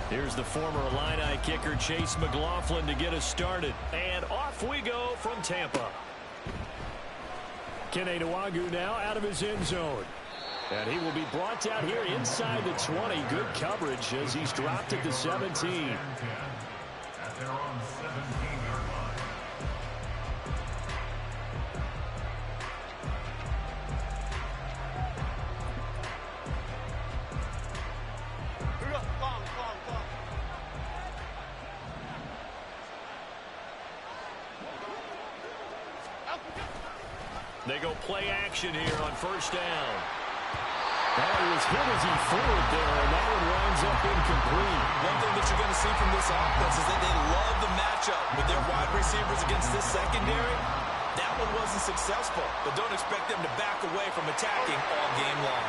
Here's the former Illini kicker, Chase McLaughlin, to get us started. And off we go from Tampa. Kene Nwangwu now out of his end zone. And he will be brought down here inside the 20. Good coverage as he's dropped at the 17. They go play action here on first down. Oh, he was hit as he threw it there, and that one winds up incomplete. One thing that you're going to see from this offense is that they love the matchup with their wide receivers against this secondary. That one wasn't successful, but don't expect them to back away from attacking all game long.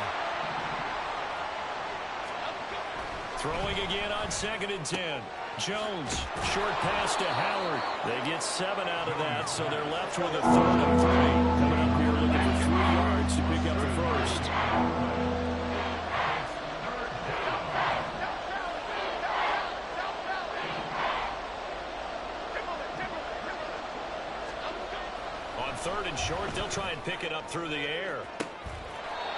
Throwing again on 2nd and 10. Jones, short pass to Howard. They get 7 out of that, so they're left with a 3rd and 3. Coming up here looking for 3 yards to pick up the first. On 3rd and short, they'll try and pick it up through the air.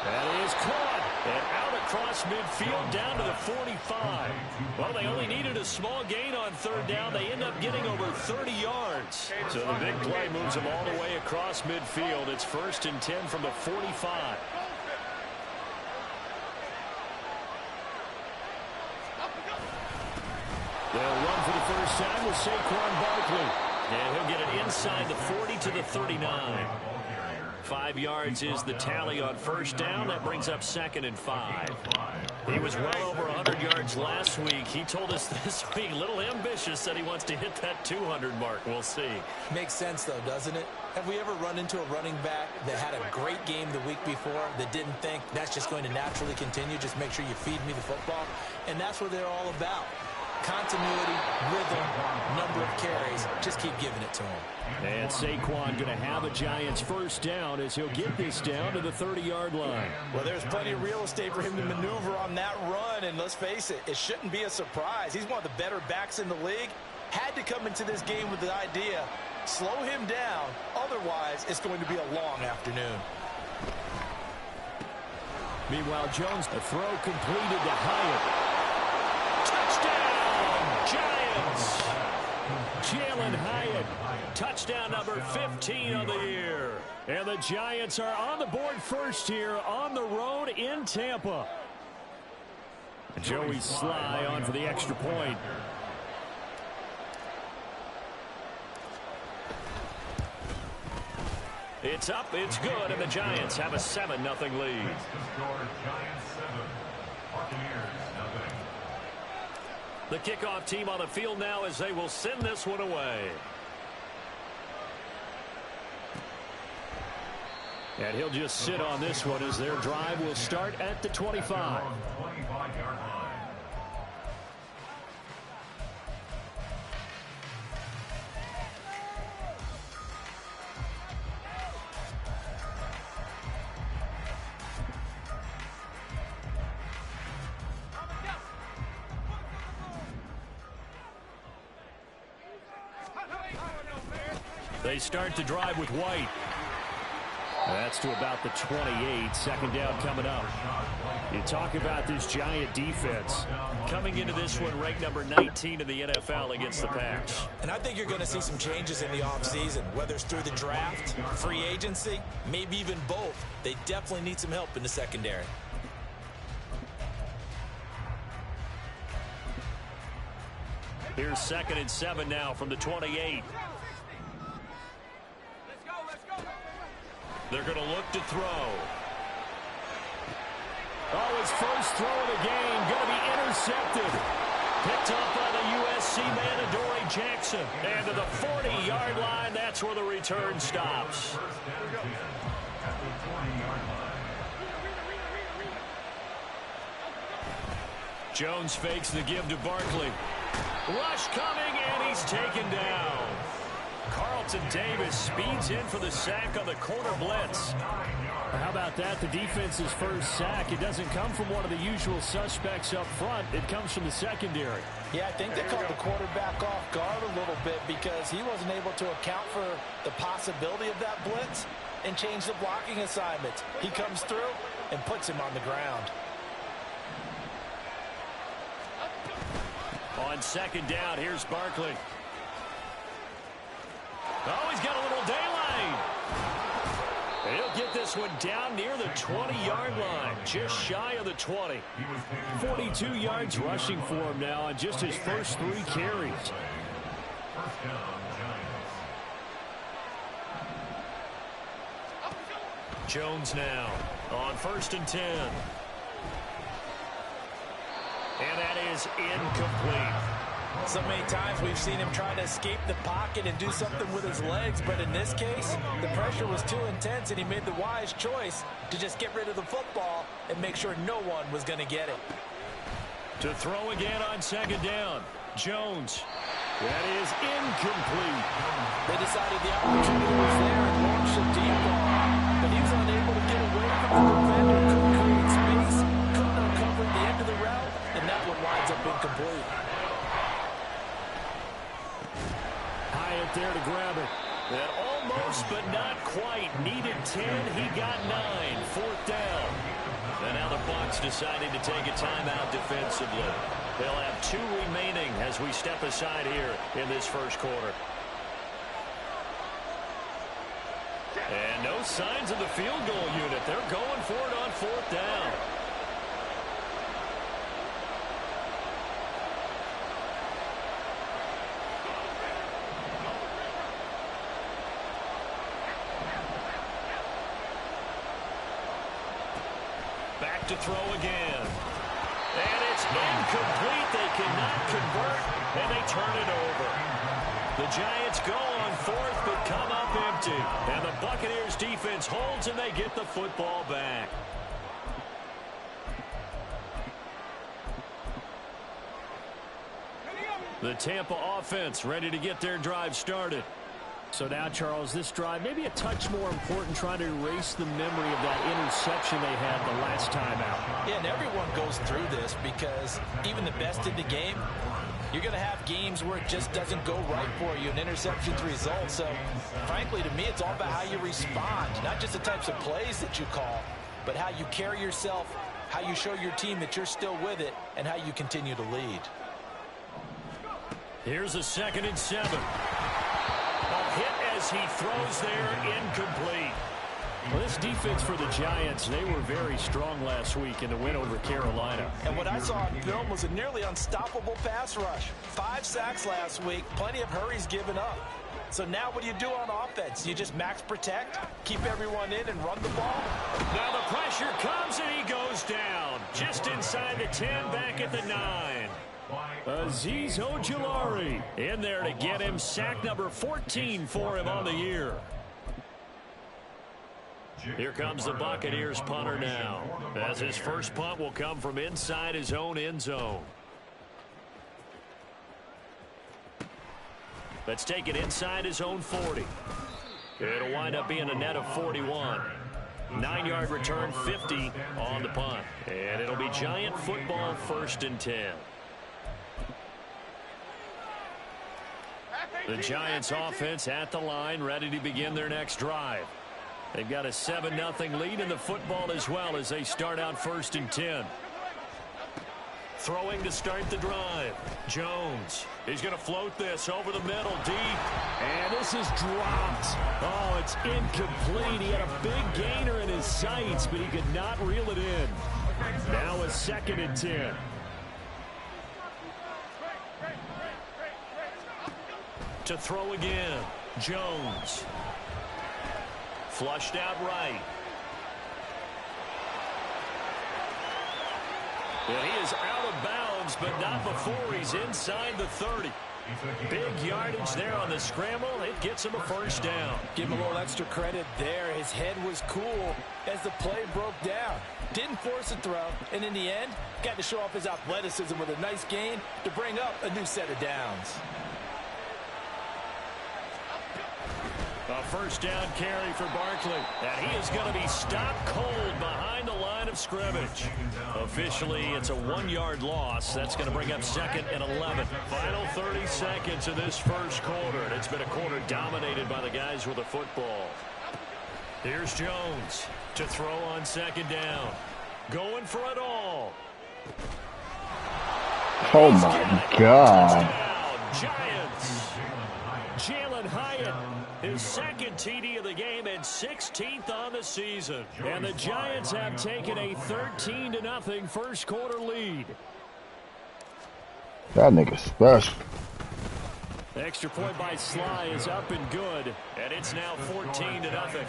That is caught and out across midfield down to the 45. Well, they only needed a small gain on 3rd down. They end up getting over 30 yards. So the big play moves them all the way across midfield. It's 1st and 10 from the 45. They'll run for the first time with Saquon Barkley. And he'll get it inside the 40 to the 39. 5 yards is the tally on first down. That brings up 2nd and 5. He was well over 100 yards last week. He told us this week, a little ambitious, said he wants to hit that 200 mark. We'll see. Makes sense, though, doesn't it? Have we ever run into a running back that had a great game the week before that didn't think that's just going to naturally continue? Just make sure you feed me the football. And that's what they're all about. Continuity, rhythm, number of carries. Just keep giving it to him. And Saquon going to have a Giants first down as he'll get this down to the 30-yard line. Well, there's plenty of real estate for him to maneuver on that run. And let's face it, it shouldn't be a surprise. He's one of the better backs in the league. Had to come into this game with the idea, slow him down. Otherwise, it's going to be a long afternoon. Meanwhile, Jones, a throw completed to Hyatt. Touchdown, Giants! Jalen Hyatt, touchdown number 15 of the year. And the Giants are on the board first here on the road in Tampa. Joey Sly on for the extra point. It's up, it's good, and the Giants have a 7-0 lead. The kickoff team on the field now as they will send this one away. And he'll just sit on this one as their drive will start at the 25. They start to drive with White. That's to about the 28. 2nd down coming up. You talk about this Giant defense. Coming into this one ranked number 19 in the NFL against the pass. And I think you're going to see some changes in the offseason, whether it's through the draft, free agency, maybe even both. They definitely need some help in the secondary. Here's 2nd and 7 now from the 28. They're going to look to throw. Oh, his first throw of the game going to be intercepted. Picked up by the USC man, Adoree Jackson. And to the 40-yard line, that's where the return stops. Jones fakes the give to Barkley. Rush coming, and he's taken down. Carl and Davis speeds in for the sack on the corner blitz. How about that? The defense's first sack. It doesn't come from one of the usual suspects up front. It comes from the secondary. Yeah, I think they caught the quarterback off guard a little bit because he wasn't able to account for the possibility of that blitz and change the blocking assignments. He comes through and puts him on the ground. On second down, here's Barkley. Oh, he's got a little daylight. He'll get this one down near the 20-yard line, just shy of the 20. 42 yards rushing for him now on just his first 3 carries. Jones now on 1st and 10. And that is incomplete. So many times we've seen him try to escape the pocket and do something with his legs, but in this case, the pressure was too intense and he made the wise choice to just get rid of the football and make sure no one was going to get it. To throw again on second down, Jones. That is incomplete. They decided the opportunity was there and launched a deep ball, but he was unable to get away from the defender, couldn't create space, couldn't uncover the end of the route, and that one winds up incomplete. There to grab it. That almost but not quite needed 10. He got 9. 4th down. And now the Bucs deciding to take a timeout defensively. They'll have 2 remaining as we step aside here in this first quarter. And no signs of the field goal unit. They're going for it on 4th down. Back to throw again. And it's incomplete. They cannot convert, and they turn it over. The Giants go on 4th, but come up empty. And the Buccaneers defense holds, and they get the football back. The Tampa offense ready to get their drive started. So now, Charles, this drive maybe a touch more important, trying to erase the memory of that interception they had the last time out. Yeah, and everyone goes through this because even the best in the game, you're going to have games where it just doesn't go right for you, and interceptions result. So, frankly, to me, it's all about how you respond, not just the types of plays that you call, but how you carry yourself, how you show your team that you're still with it, and how you continue to lead. Here's a 2nd and 7. A hit as he throws there, incomplete. Well, this defense for the Giants, they were very strong last week in the win over Carolina. And what I saw on film was a nearly unstoppable pass rush. 5 sacks last week, plenty of hurries given up. So now what do you do on offense? You just max protect, keep everyone in, and run the ball? Now the pressure comes, and he goes down. Just inside the 10, back at the 9. Azeez Ojulari in there to get him. Sack number 14 for him on the year. Here comes the Buccaneers punter now, as his first punt will come from inside his own end zone. Let's take it inside his own 40. It'll wind up being a net of 41. 9-yard return, 50 on the punt. And it'll be Giant football, 1st and 10. The Giants offense at the line, ready to begin their next drive. They've got a 7-0 lead in the football as well as they start out 1st and 10. Throwing to start the drive. Jones. He's going to float this over the middle, deep. And this is dropped. Oh, it's incomplete. He had a big gainer in his sights, but he could not reel it in. Now a 2nd and 10. To throw again. Jones. Flushed out right. And he is out of bounds, but not before he's inside the 30. Big yardage there on the scramble. It gets him a 1st down. Give him a little extra credit there. His head was cool as the play broke down. Didn't force a throw, and in the end, got to show off his athleticism with a nice gain to bring up a new set of downs. A first down carry for Barkley. And he is going to be stopped cold behind the line of scrimmage. Officially, it's a 1-yard loss. That's going to bring up 2nd and 11. Final 30 seconds of this first quarter. And it's been a quarter dominated by the guys with the football. Here's Jones to throw on 2nd down. Going for it all. Oh, my God. Touchdown, Giants. Jalen Hyatt, his 2nd TD of the game and 16th on the season. And the Giants have taken a 13-0 first quarter lead. That nigga special. Extra point by Sly is up and good. And it's now 14-0.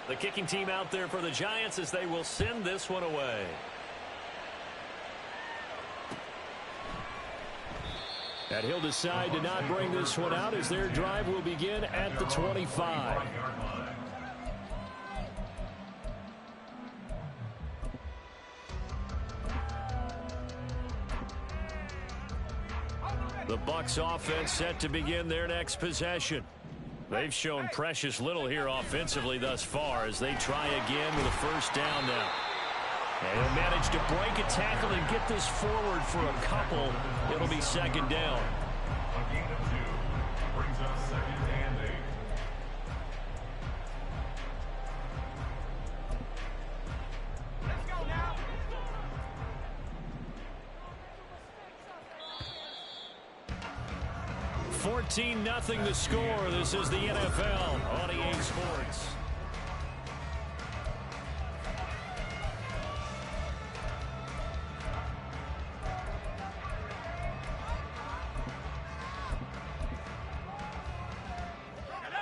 The kicking team out there for the Giants as they will send this one away. And he'll decide to not bring this one out as their drive will begin at the 25. The Bucs offense set to begin their next possession. They've shown precious little here offensively thus far as they try again with a first down now. And he'll manage to break a tackle and get this forward for a couple. It'll be 2nd down. A gain of 2 brings us 2nd and 8. Let's go now. 14-0 the score. This is the NFL on EA Sports.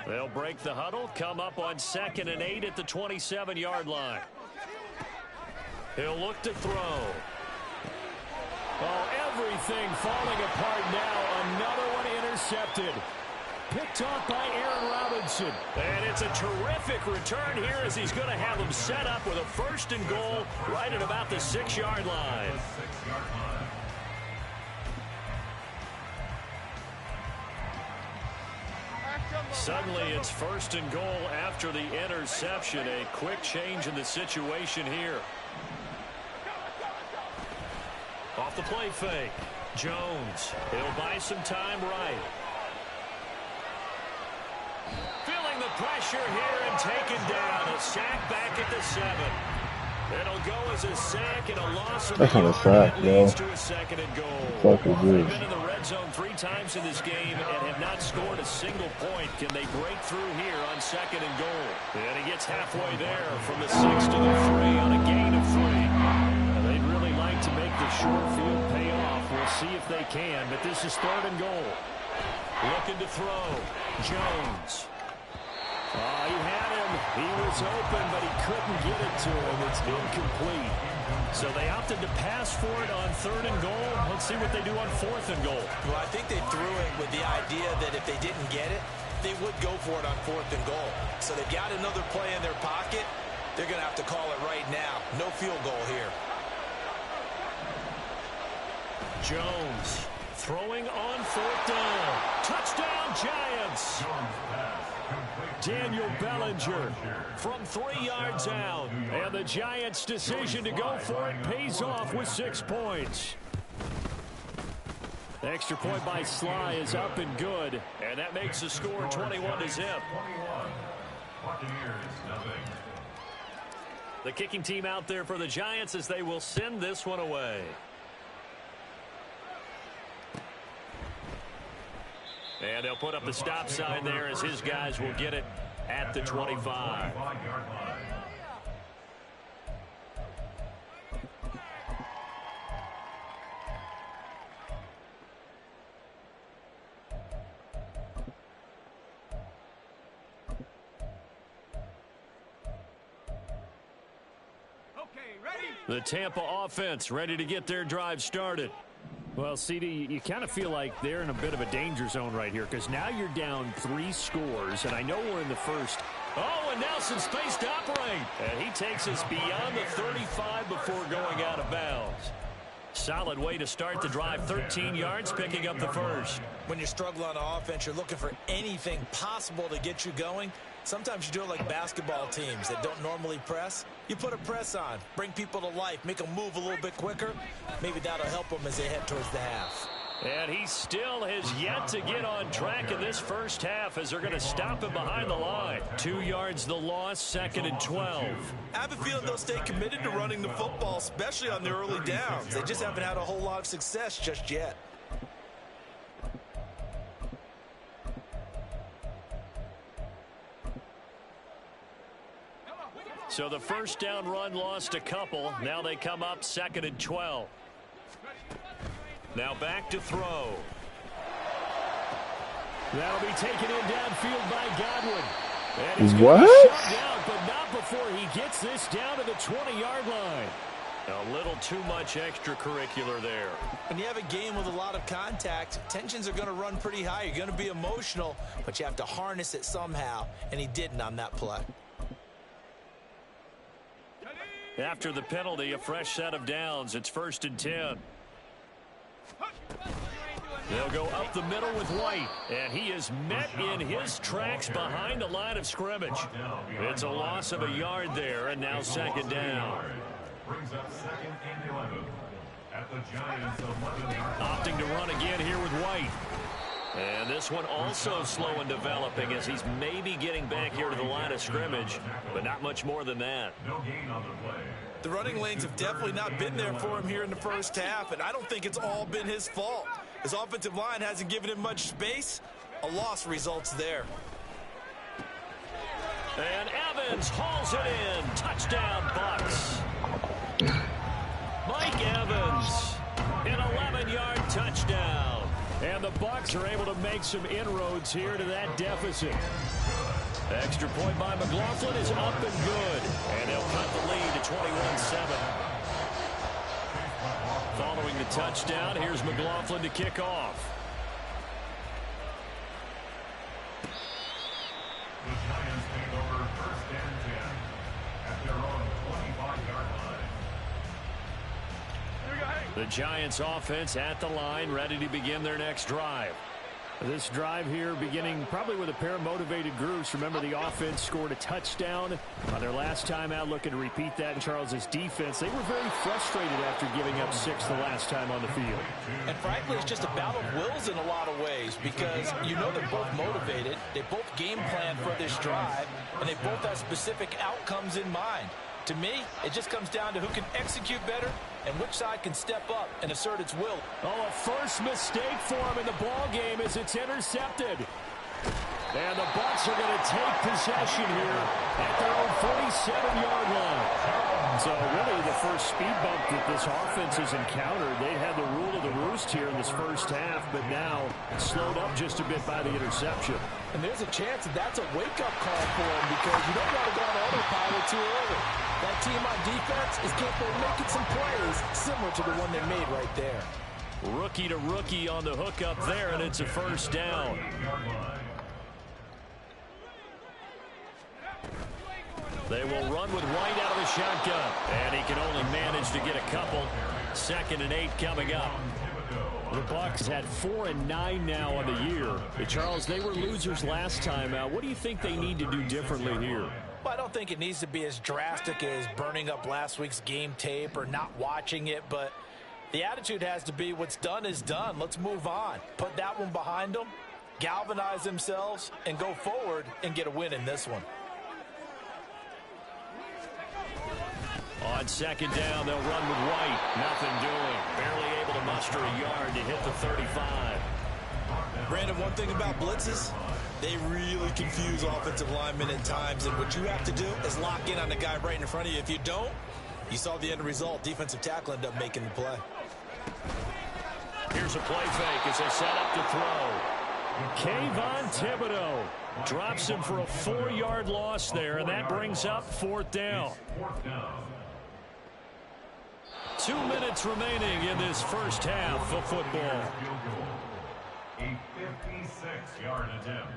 They'll break the huddle, come up on 2nd and 8 at the 27-yard line. He'll look to throw. Oh, everything falling apart now. Another one intercepted. Picked off by Aaron Robinson. And it's a terrific return here as he's going to have them set up with a 1st and goal right at about the 6-yard line. Suddenly it's 1st and goal after the interception. A quick change in the situation here. Off the play fake. Jones. He'll buy some time right. Feeling the pressure here and taken down. A sack back at the 7. It'll go as a sack and a loss of That's not a sack, yo. leads to a 2nd and goal. Fuck is They've this? been in the red zone 3 times in this game and have not scored a single point. Can they break through here on 2nd and goal? And he gets halfway there from the 6 to the 3 on a gain of 3. They'd really like to make the short field pay off. We'll see if they can, but this is 3rd and goal. Looking to throw. Jones. Oh, he had him. He was open, but he couldn't get it to him. It's incomplete. So they opted to pass for it on 3rd and goal. Let's see what they do on 4th and goal. Well, I think they threw it with the idea that if they didn't get it, they would go for it on 4th and goal. So they've got another play in their pocket. They're going to have to call it right now. No field goal here. Jones throwing on 4th down. Touchdown, Giants. Daniel Bellinger from 3 yards out. And the Giants' decision to go for it pays off with 6 points. The extra point by Sly is up and good. And that makes the score 21-0. The kicking team out there for the Giants as they will send this one away. And they'll put up the stop sign there as his guys will get it at the 25. The Tampa offense ready to get their drive started. Well, CD, you kind of feel like they're in a bit of a danger zone right here because now you're down 3 scores, and I know we're in the first. Oh, and now some space to operate. And he takes us beyond the 35 before going out of bounds. Solid way to start the drive. 13 yards, picking up the first. When you struggle on offense, you're looking for anything possible to get you going. Sometimes you do it like basketball teams that don't normally press. You put a press on, bring people to life, make them move a little bit quicker. Maybe that'll help them as they head towards the half. And he still has yet to get on track in this first half as they're going to stop him behind the line. 2 yards the loss, 2nd and 12. I have a feeling they'll stay committed to running the football, especially on the early downs. They just haven't had a whole lot of success just yet. So the first down run lost a couple. Now they come up 2nd and 12. Now back to throw. That'll be taken in downfield by Godwin. And he's What? going to shut down, but not before he gets this down to the 20-yard line. A little too much extracurricular there. When you have a game with a lot of contact, tensions are going to run pretty high. You're going to be emotional, but you have to harness it somehow, and he didn't on that play. After the penalty, a fresh set of downs. It's 1st and 10. They'll go up the middle with White, and he is met in his tracks behind the line of scrimmage. It's a loss of a yard there, and now 2nd down. Brings up 2nd and 11 at the Giants' 11-yard line. Opting to run again here with White. And this one also slow in developing as he's maybe getting back here to the line of scrimmage, but not much more than that. No gain on the play. The running lanes have definitely not been there for him here in the first half, and I don't think it's all been his fault. His offensive line hasn't given him much space. A loss results there. And Evans hauls it in. Touchdown, Bucks. Mike Evans, an 11-yard touchdown. And the Bucs are able to make some inroads here to that deficit. Extra point by McLaughlin is up and good. And they'll cut the lead to 21-7. Following the touchdown, here's McLaughlin to kick off. The Giants take over 1st and 10 at their own 25-yard line. The Giants offense at the line, ready to begin their next drive. This drive here beginning probably with a pair of motivated groups. Remember, the offense scored a touchdown on their last time out, looking to repeat that in Charles's defense. They were very frustrated after giving up 6 the last time on the field. And frankly, it's just a battle of wills in a lot of ways because you know they're both motivated. They both game plan for this drive, and they both have specific outcomes in mind. To me, it just comes down to who can execute better and which side can step up and assert its will. Oh, a first mistake for him in the ball game as it's intercepted. And the Bucs are going to take possession here at their own 47-yard line. So really the first speed bump that this offense has encountered. They had the rule of the roost here in this first half, but now slowed up just a bit by the interception. And there's a chance that that's a wake-up call for him because you don't want to go on autopilot too early. That team on defense is capable of making some plays similar to the one they made right there. Rookie to rookie on the hook up there, and it's a first down. They will run with White out of the shotgun, and he can only manage to get a couple. 2nd and 8 coming up. The Bucs had 4 and 9 now on the year. Charles, they were losers last time out. What do you think they need to do differently here? Well, I don't think it needs to be as drastic as burning up last week's game tape or not watching it, but the attitude has to be what's done is done. Let's move on. Put that one behind them, galvanize themselves, and go forward and get a win in this one. On 2nd down, they'll run with White. Nothing doing. Barely able to muster a yard to hit the 35. Brandon, one thing about blitzes, they really confuse offensive linemen at times, and what you have to do is lock in on the guy right in front of you. If you don't, you saw the end result. Defensive tackle ended up making the play. Here's a play fake as they set up to throw. Kayvon Thibodeau drops him for a 4-yard loss there, and that brings up 4th down. 2 minutes remaining in this first half of football. A 56-yard attempt.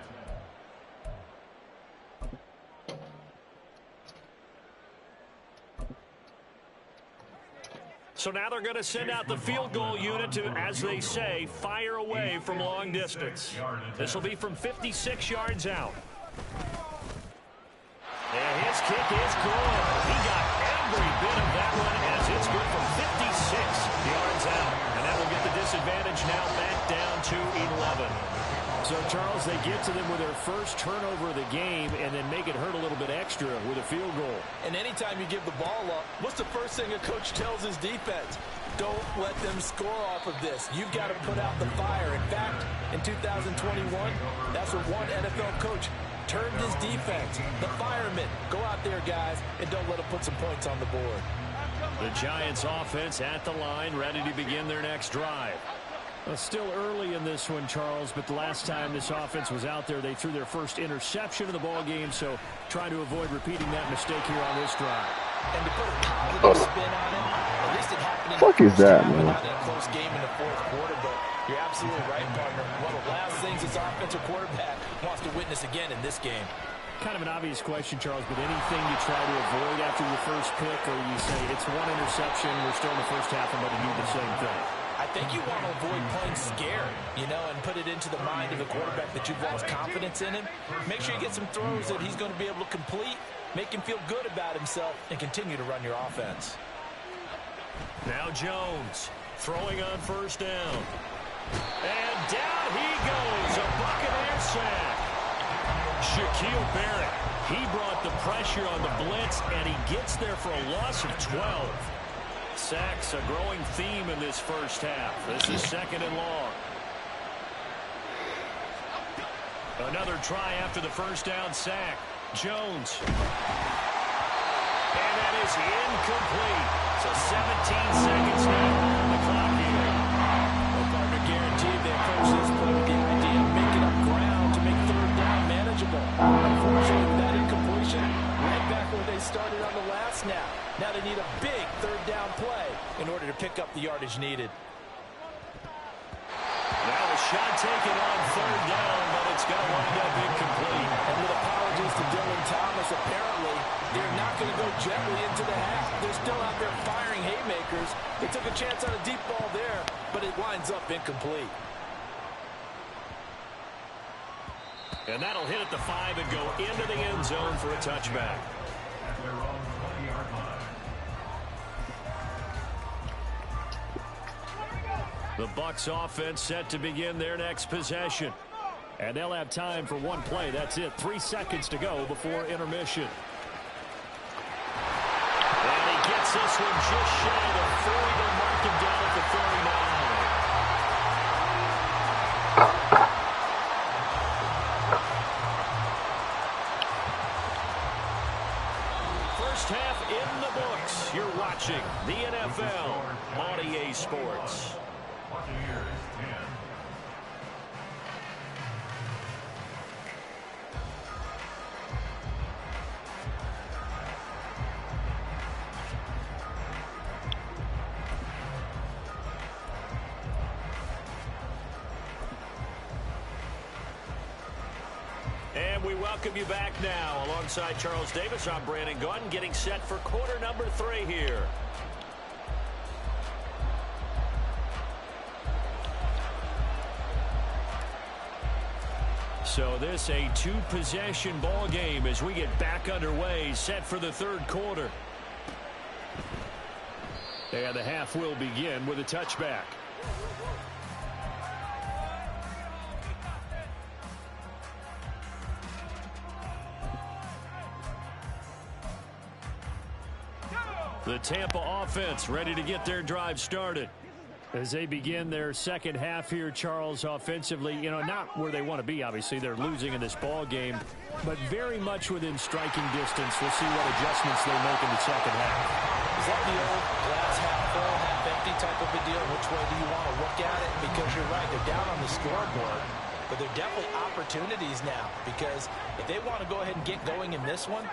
So now they're going to send out the field goal unit to, as they say, fire away from long distance. This will be from 56 yards out. And his kick is good. He got every bit of that one as it's good from 56 yards out. And that will get the disadvantage now back down to 11. So, Charles, they get to them with their first turnover of the game and then make it hurt a little bit extra with a field goal. And anytime you give the ball up, what's the first thing a coach tells his defense? Don't let them score off of this. You've got to put out the fire. In fact, in 2021, that's what one NFL coach turned his defense. The firemen. Go out there, guys, and don't let them put some points on the board. The Giants offense at the line, ready to begin their next drive. Well, still early in this one, Charles, but the last time this offense was out there, they threw their first interception of the ball game, so trying to avoid repeating that mistake here on this drive. And to put a positive spin on it, at least it happened in Fuck the is first that, half, man? not in a close game in the fourth quarter, but you're absolutely right, partner. One of the last things this offensive quarterback wants to witness again in this game. Kind of an obvious question, Charles, but anything you try to avoid after your first pick, or you say it's one interception, we're still in the first half, I'm going to do the same thing? I think you want to avoid playing scared, you know, and put it into the mind of the quarterback that you've lost confidence in him. Make sure you get some throws that he's going to be able to complete, make him feel good about himself, and continue to run your offense. Now Jones throwing on first down. And down he goes, a Buccaneer sack. Shaquille Barrett, he brought the pressure on the blitz, and he gets there for a loss of 12. Sacks a growing theme in this first half. This is second and long. Another try after the first down sack. Jones. And that is incomplete. So 17 seconds now on the clock here. Well, partner, guaranteed they approach this play with the idea of making up ground to make third down manageable. Unfortunately, with that incompletion, right back where they started on the last snap. Now they need a big third down play in order to pick up the yardage needed. Now a shot taken on third down, but it's going to wind up incomplete. And with apologies to Dylan Thomas, apparently they're not going to go gently into the half. They're still out there firing haymakers. They took a chance on a deep ball there, but it winds up incomplete. And that'll hit at the 5 and go into the end zone for a touchback. At their own 20-yard line. The Bucs offense set to begin their next possession. And they'll have time for one play. That's it. 3 seconds to go before intermission. And he gets this one just shy of 40. They'll mark him down at the 39. First half in the books. You're watching the NFL on EA Sports. Buccaneers 10. And we welcome you back now. Alongside Charles Davis, I'm Brandon Gunn, getting set for quarter number 3 here. So this a 2-possession ball game as we get back underway, set for the third quarter. And the half will begin with a touchback. The Tampa offense ready to get their drive started. As they begin their second half here, Charles, offensively, you know, not where they want to be, obviously. They're losing in this ball game, but very much within striking distance. We'll see what adjustments they make in the second half. Is that the old glass half full, half empty type of a deal? Which way do you want to look at it? Because you're right, they're down on the scoreboard, but they're definitely opportunities now. Because if they want to go ahead and get going in this one,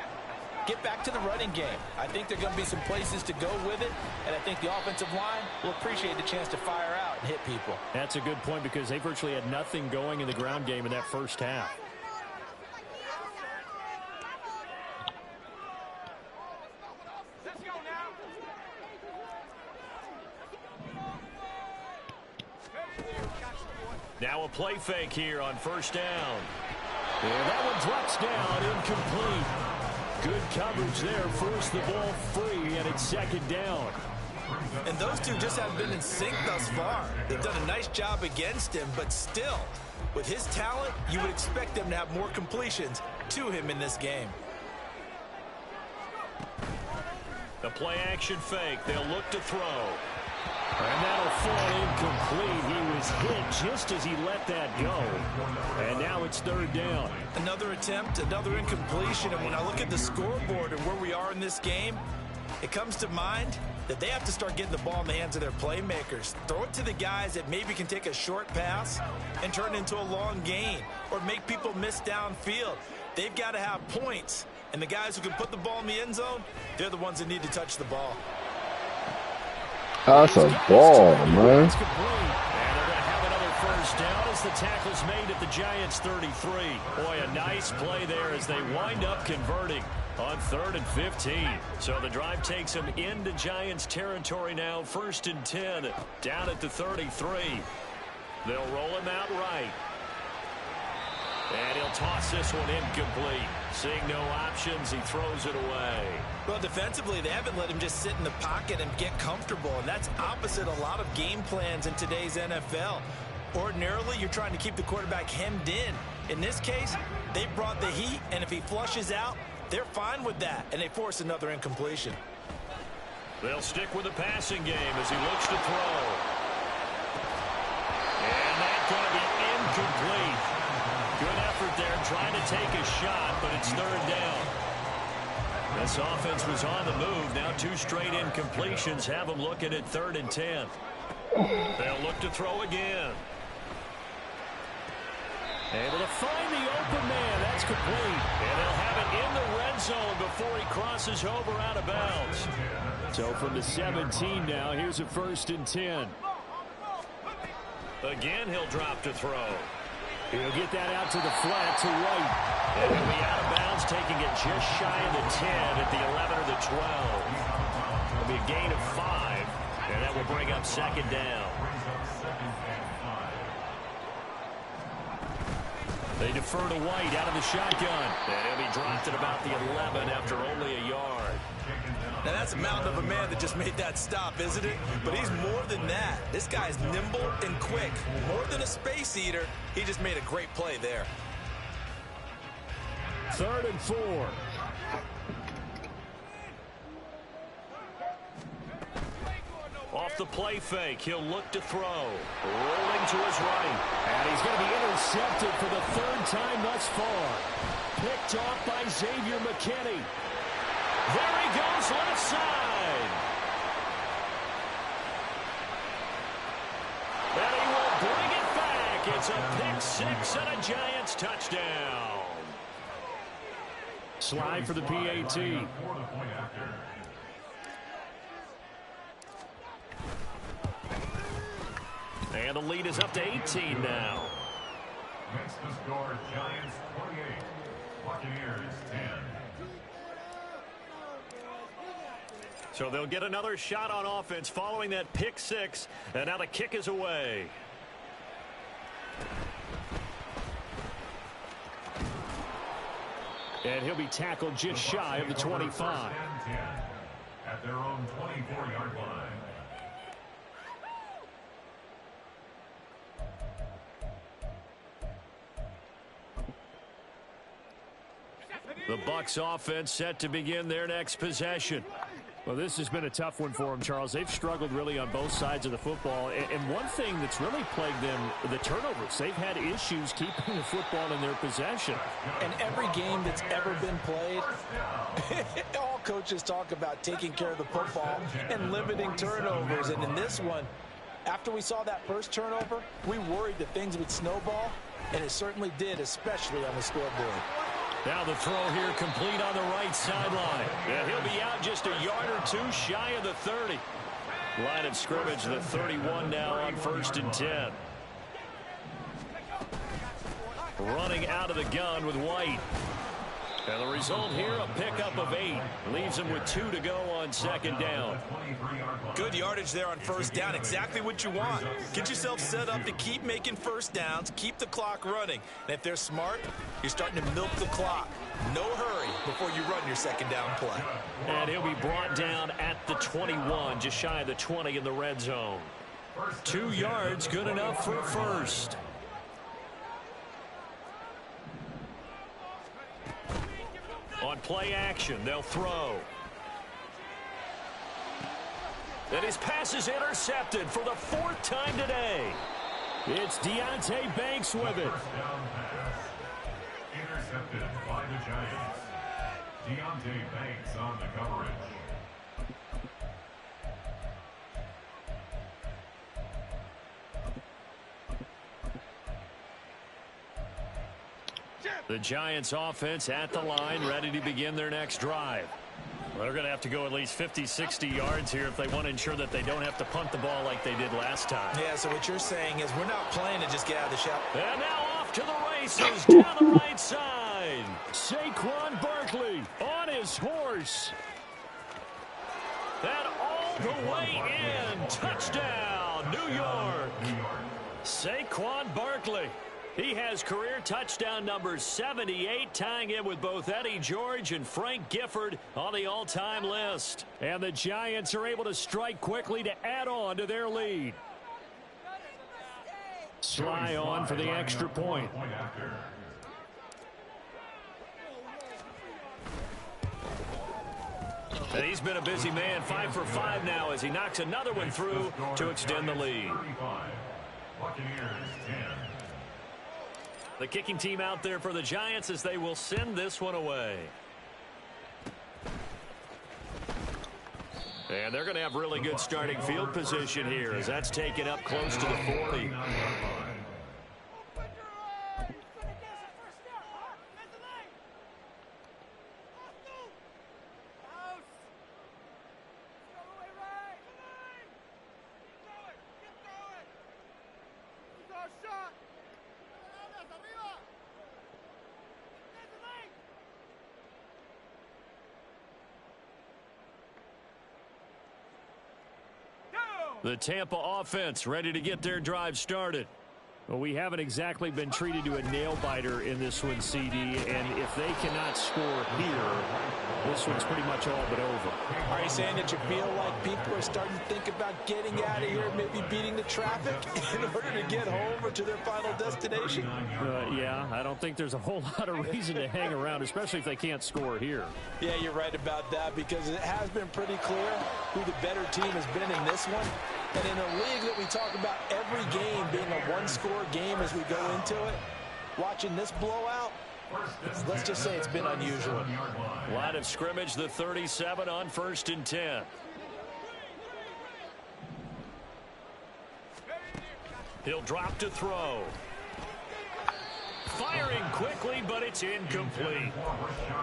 get back to the running game. I think there are going to be some places to go with it, and I think the offensive line will appreciate the chance to fire out and hit people. That's a good point because they virtually had nothing going in the ground game in that first half. Now a play fake here on first down. And that one drops down, incomplete. Good coverage there, forced the ball free, and it's second down. And those two just haven't been in sync thus far. They've done a nice job against him, but still, with his talent, you would expect them to have more completions to him in this game. The play action fake. They'll look to throw. And that'll fall incomplete. He was hit just as he let that go. And now it's third down. Another attempt, another incompletion. And when I look at the scoreboard and where we are in this game, it comes to mind that they have to start getting the ball in the hands of their playmakers. Throw it to the guys that maybe can take a short pass and turn it into a long gain or make people miss downfield. They've got to have points. And the guys who can put the ball in the end zone, they're the ones that need to touch the ball. That's a ball, man. And they're going to have another first down as the tackle's made at the Giants' 33. Boy, a nice play there as they wind up converting on 3rd and 15. So the drive takes them into Giants territory now, 1st and 10, down at the 33. They'll roll him out right. And he'll toss this one incomplete. Seeing no options, he throws it away. Well, defensively, they haven't let him just sit in the pocket and get comfortable, and that's opposite a lot of game plans in today's NFL. Ordinarily, you're trying to keep the quarterback hemmed in. In this case, they brought the heat, and if he flushes out, they're fine with that, and they force another incompletion. They'll stick with the passing game as he looks to throw. And that's going to be incomplete. Good effort there, trying to take a shot, but it's third down. This offense was on the move. Now 2 straight incompletions have them looking at 3rd and 10. They'll look to throw again. Able to find the open man. That's complete. And they'll have it in the red zone before he crosses over out of bounds. So from the 17 now, here's a 1st and 10. Again, he'll drop to throw. He'll get that out to the flat to right. And he'll be out of bounds, taking it just shy of the 10 at the 11 or the 12. It'll be a gain of 5, and that will bring up second down. They defer to White out of the shotgun. And he'll be dropped at about the 11 after only a yard. Now, that's a mountain of a man that just made that stop, isn't it? But he's more than that. This guy's nimble and quick. More than a space eater, he just made a great play there. 3rd and 4. Off the play fake, he'll look to throw. Rolling to his right. And he's going to be intercepted for the 3rd time thus far. Picked off by Xavier McKinney. There he goes, left side. And he will bring it back. It's a pick 6 and a Giants touchdown. Slide for the PAT. And the lead is up to 18 now. Makes the score Giants 28, Buccaneers 10. So they'll get another shot on offense following that pick 6. And now the kick is away. And he'll be tackled just shy of the 25. At their own 24-yard line. The Bucs offense set to begin their next possession. Well, this has been a tough one for them, Charles. They've struggled really on both sides of the football. And one thing that's really plagued them, the turnovers. They've had issues keeping the football in their possession. And every game that's ever been played, all coaches talk about taking care of the football and limiting turnovers. And in this one, after we saw that first turnover, we worried that things would snowball, and it certainly did, especially on the scoreboard. Now the throw here complete on the right sideline. And he'll be out just a yard or 2 shy of the 30. Line of scrimmage, the 31 now on 1st and 10. Running out of the gun with White. And the result here, a pickup of 8. Leaves him with 2 to go on second down. Good yardage there on first down. Exactly what you want. Get yourself set up to keep making first downs, keep the clock running. And if they're smart, you're starting to milk the clock. No hurry before you run your second down play. And he'll be brought down at the 21, just shy of the 20 in the red zone. 2 yards, good enough for a first. On play action, they'll throw. And his pass is intercepted for the 4th time today. It's Deonte Banks with it. First down pass. Intercepted by the Giants. Deonte Banks on the coverage. The Giants offense at the line, ready to begin their next drive. Well, they're going to have to go at least 50, 60 yards here if they want to ensure that they don't have to punt the ball like they did last time. Yeah, so what you're saying is we're not playing to just get out of the shell. And now off to the races down the right side. Saquon Barkley on his horse. And all the way in. Touchdown, New York. Saquon Barkley. He has career touchdown number 78, tying it with both Eddie George and Frank Gifford on the all-time list. And the Giants are able to strike quickly to add on to their lead. Sly on for the extra point. And he's been a busy man, 5 for 5 now as he knocks another one through to extend the lead. Buccaneers 10. The kicking team out there for the Giants as they will send this one away. And they're going to have really good starting field position here as that's taken up close to the 40. The Tampa offense ready to get their drive started. Well, we haven't exactly been treated to a nail-biter in this one, CD, and if they cannot score here, this one's pretty much all but over. Are you saying that you feel like people are starting to think about getting out of here, maybe beating the traffic in order to get home or to their final destination? Yeah, I don't think there's a whole lot of reason to hang around, especially if they can't score here. Yeah, you're right about that because it has been pretty clear who the better team has been in this one. And in a league that we talk about every game being a one-score game as we go into it, watching this blowout, let's just say it's been unusual. Line of scrimmage, the 37 on 1st and 10. He'll drop to throw. Firing quickly, but it's incomplete.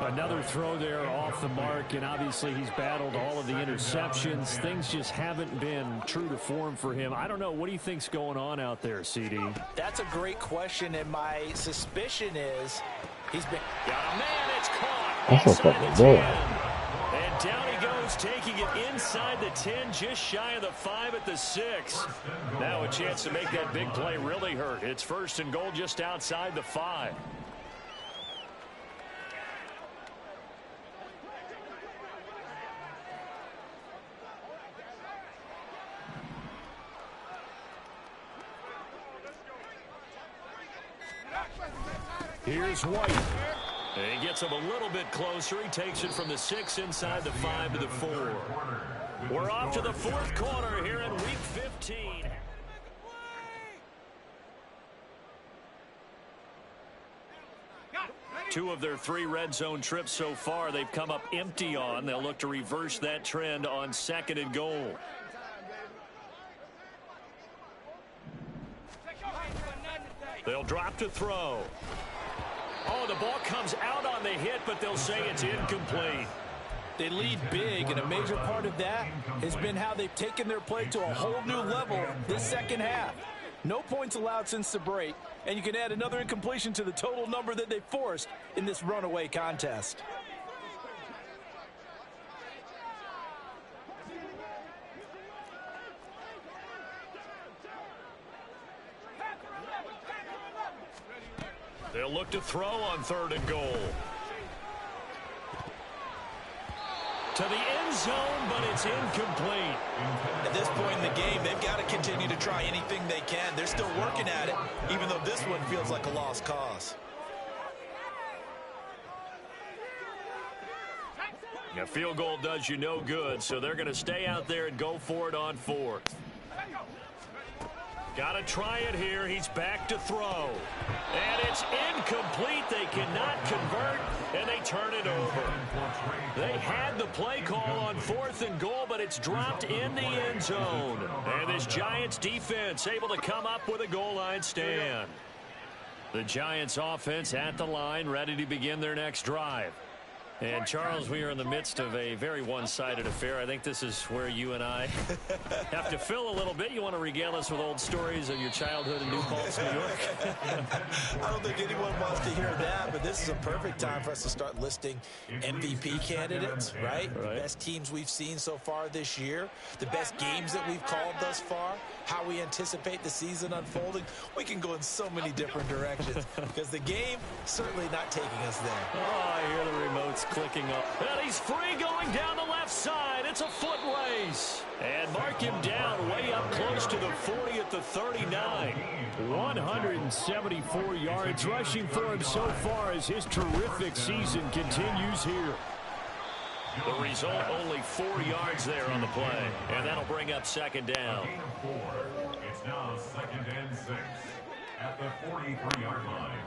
Another throw there off the mark, and obviously he's battled all of the interceptions. Things just haven't been true to form for him. I don't know. What do you think's going on out there, CD? That's a great question, and my suspicion is he's been... Got a man, it's caught. That's a Inside fucking the ball. 10. And down he goes, taking it inside the 10, just shy of the 5 at the 6. Now a chance to make that big play really hurt. It's 1st and goal just outside the 5. Here's White. He gets him a little bit closer. He takes it from the 6 inside the 5 to the 4. We're off to the 4th quarter here in Week 15. Two of their 3 red zone trips so far they've come up empty on. They'll look to reverse that trend on 2nd and goal. They'll drop to throw. Oh, the ball comes out on the hit, but they'll say it's incomplete. They lead big, and a major part of that has been how they've taken their play to a whole new level this second half. No points allowed since the break, and you can add another incompletion to the total number that they forced in this runaway contest. They'll look to throw on 3rd and goal. To the end zone, but it's incomplete. At this point in the game, they've got to continue to try anything they can. They're still working at it, even though this one feels like a lost cause. A field goal does you no good, so they're going to stay out there and go for it on 4th. Got to try it here. He's back to throw. And it's incomplete. They cannot convert, and they turn it over. They had the play call on 4th and goal, but it's dropped in the end zone. And this Giants defense able to come up with a goal line stand. The Giants offense at the line, ready to begin their next drive. And, Charles, we are in the midst of a very one-sided affair. I think this is where you and I have to fill a little bit. You want to regale us with old stories of your childhood in New Paltz, New York? I don't think anyone wants to hear that, but this is a perfect time for us to start listing MVP candidates, right? The best teams we've seen so far this year, the best games that we've called thus far, how we anticipate the season unfolding. We can go in so many different directions because the game certainly not taking us there. Oh, I hear the remotes clicking up. And he's free going down the left side. It's a foot race. And mark him down way up close to the 40 at the 39. 174 yards rushing for him so far as his terrific season continues here. The result, only 4 yards there on the play. And that'll bring up 2nd down. It's now 2nd and 6 at the 43-yard line.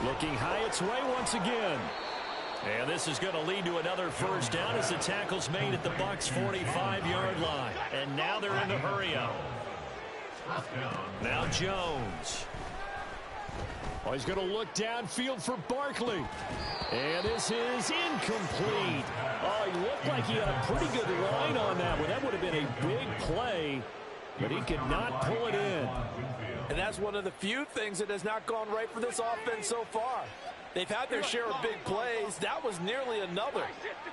Looking high its way once again. And this is going to lead to another 1st down as the tackle's made at the Bucs' 45-yard line. And now they're in the hurry-up. Now Jones. Oh, he's going to look downfield for Barkley. And this is incomplete. Oh, he looked like he had a pretty good line on that one. That would have been a big play, but he could not pull it in. And that's one of the few things that has not gone right for this offense so far. They've had their share of big plays. That was nearly another.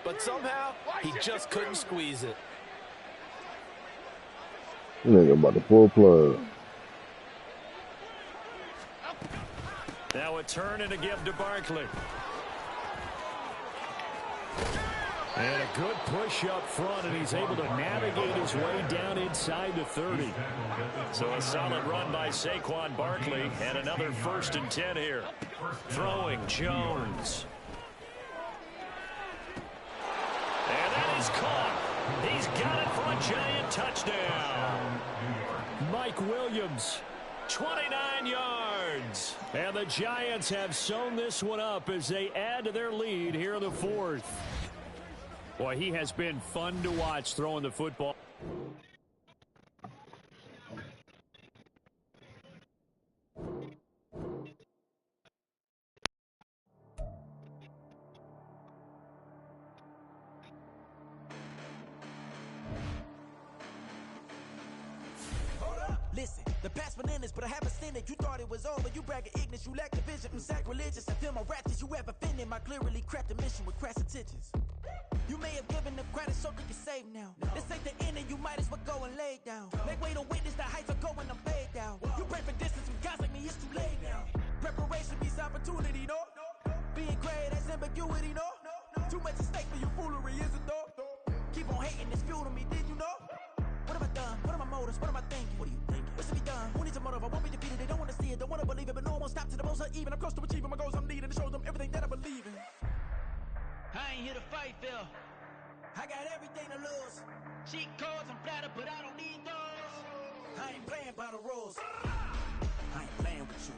But somehow, he just couldn't squeeze it. Nigga about to pull plug. Now a turn and a give to Barkley. And a good push up front, and he's able to navigate his way down inside the 30. So a solid run by Saquon Barkley, and another 1st and 10 here. Throwing Jones. And that is caught. He's got it for a Giant touchdown. Mike Williams. 29 yards. And the Giants have sewn this one up as they add to their lead here in the 4th. Boy, he has been fun to watch throwing the football. Listen, the past bananas, but I haven't seen it. You thought it was over. You bragging ignorance. You lack the vision. I'm sacrilegious. I feel my ratchets. You ever offended my clearly crafted mission with crass intentions. You may have given them credit so that you're safe now. This ain't the end and you might as well go and lay down. Make way to witness the heights are going, I'm paid down. You pray for distance with guys like me, it's too late now. Preparation beats opportunity, no? Being great has ambiguity, no? Too much at stake for your foolery, is it though? Keep on hating, it's fuel to me, did you know? What have I done? What are my motives? What am I thinking? What are you thinking? What's to be done? Who needs a motive? I won't be defeated. They don't want to see it, don't want to believe it, but no one won't stop to the most uneven. I'm close to achieving my goals. I'm needing to show them everything that I believe in. I ain't here to fight, Phil. I got everything to lose. Cheat codes, I'm flattered, but I don't need those. I ain't playing by the rules. I ain't playing with you.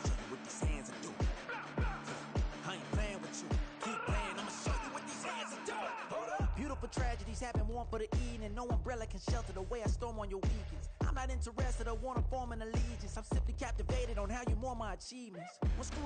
Show you what these hands are doing. I ain't playing with you. Keep playing, I'ma show you what these hands are doing. Hold up. Beautiful tragedies happen, one for the eating, and no umbrella can shelter the way I storm on your weekends. I'm not interested, I wanna form an allegiance. I'm simply captivated on how you more my achievements. When screw